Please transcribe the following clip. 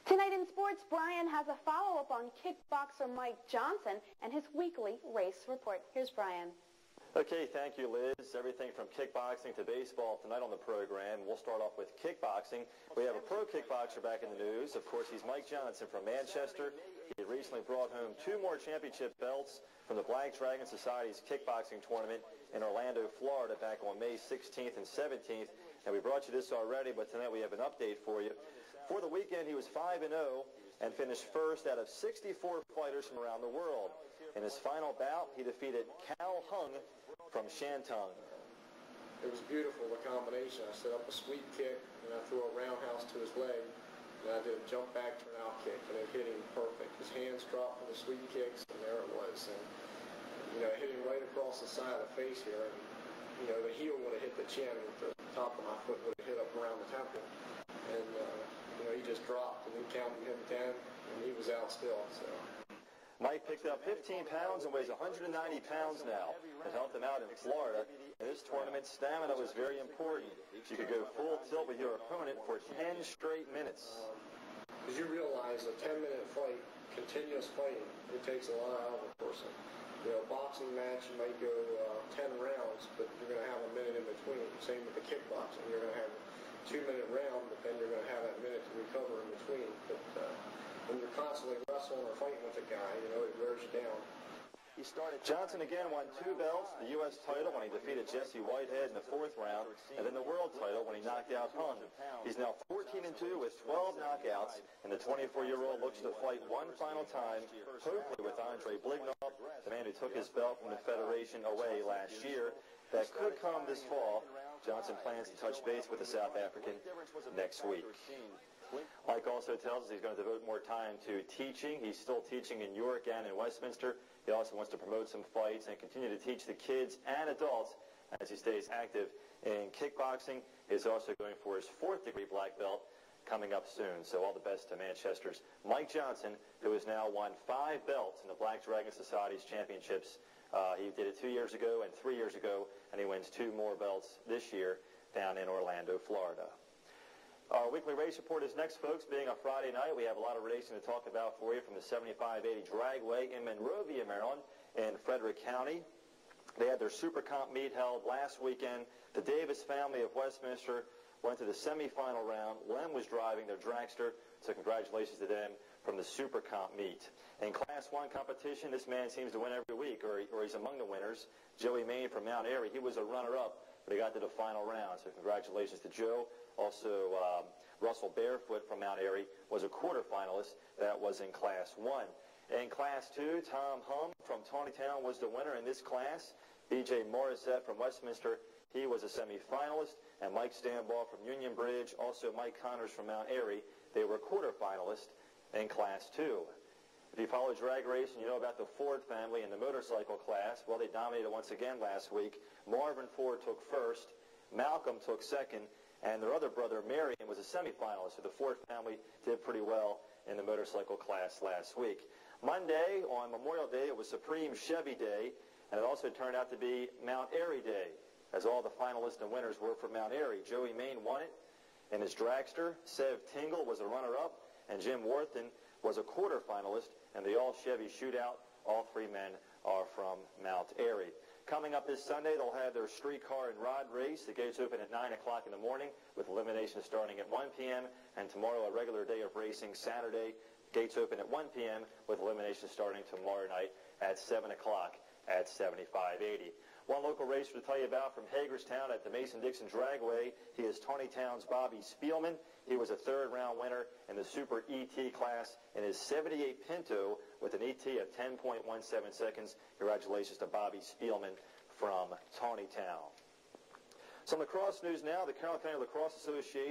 Tonight in sports, Brian has a follow-up on kickboxer Mike Johnson and his weekly race report. Here's Brian. Okay, thank you, Liz. Everything from kickboxing to baseball tonight on the program. We'll start off with kickboxing. We have a pro kickboxer back in the news. Of course, he's Mike Johnson from Manchester. He recently brought home 2 more championship belts from the Black Dragon Society's kickboxing tournament in Orlando, Florida, back on May 16th and 17th. And we brought you this already, but tonight we have an update for you. For the weekend, he was 5-0 and finished first out of 64 fighters from around the world. In his final bout, he defeated Cal Hung from Shantung. It was beautiful, the combination. I set up a sweep kick, and I threw a roundhouse to his leg, and I did a jump back turnout kick, and it hit him perfect. His hands dropped from the sweep kicks, and there it was. And, you know, it hit him right across the side of the face here, and, you know, the heel would have hit the chin, the top of my foot would have hit up around the temple. And, you know, he just dropped, and we counted him 10, and he was out still, so. Mike picked up 15 pounds and weighs 190 pounds now. It helped him out in Florida. In this tournament, stamina was very important. You could go full tilt with your opponent for 10 straight minutes. Because you realize a 10-minute fight, continuous fighting, it takes a lot out of a person. You know, a boxing match, you might go 10 rounds, but you're going to have a minute in between. Same with the kickboxing. You're going to have a 2-minute round, but then you're going to have that minute to recover in between. But when you're constantly wrestling or fighting with a guy, you know, it wears you down. Johnson again won 2 belts, the U.S. title when he defeated Jesse Whitehead in the 4th round, and then the world title when he knocked out Hung. He's now 14-2 with 12 knockouts, and the 24-year-old looks to fight one final time, hopefully with Andre Blignall, the man who took his belt from the Federation away last year. That could come this fall. Johnson plans to touch base with the South African next week. Mike also tells us he's going to devote more time to teaching. He's still teaching in York and in Westminster. He also wants to promote some fights and continue to teach the kids and adults as he stays active in kickboxing. He's also going for his 4th-degree black belt coming up soon. So all the best to Manchester's Mike Johnson, who has now won 5 belts in the Black Dragon Society's championships. He did it 2 years ago and 3 years ago, and he wins 2 more belts this year down in Orlando, Florida. Our weekly race report is next, folks. Being a Friday night, we have a lot of racing to talk about for you from the 75-80 Dragway in Monrovia, Maryland, in Frederick County. They had their Super Comp meet held last weekend. The Davis family of Westminster went to the semifinal round. Lem was driving their dragster, so congratulations to them from the Super Comp meet. In Class 1 competition, this man seems to win every week, or he's among the winners. Joey Main from Mount Airy, he was a runner-up, but he got to the final round, so congratulations to Joe. Also, Russell Barefoot from Mount Airy was a quarterfinalist. That was in Class 1. In Class 2, Tom Hum from Tawnytown was the winner in this class. B.J. Morissette from Westminster, he was a semifinalist. And Mike Stanbaugh from Union Bridge, also Mike Connors from Mount Airy, they were quarterfinalists in Class 2. If you follow drag racing, you know about the Ford family in the motorcycle class. Well, they dominated once again last week. Marvin Ford took first. Malcolm took second. And their other brother, Marion, was a semifinalist. So the Ford family did pretty well in the motorcycle class last week. Monday, on Memorial Day, it was Supreme Chevy Day. And it also turned out to be Mount Airy Day, as all the finalists and winners were from Mount Airy. Joey Main won it in his dragster. Sev Tingle was a runner-up. And Jim Worthen was a quarterfinalist. And the all-Chevy shootout, all 3 men are from Mount Airy. Coming up this Sunday, they'll have their streetcar and rod race. The gates open at 9 o'clock in the morning with elimination starting at 1 p.m. And tomorrow, a regular day of racing. Saturday, gates open at 1 p.m. with elimination starting tomorrow night at 7 o'clock at 7580. One local race to tell you about from Hagerstown at the Mason-Dixon Dragway. He is Tawnytown's Bobby Spielman. He was a 3rd-round winner in the Super ET class in his 78 Pinto with an ET of 10.17 seconds. Congratulations to Bobby Spielman from Tawnytown. Some lacrosse news now. The Carroll County Lacrosse Association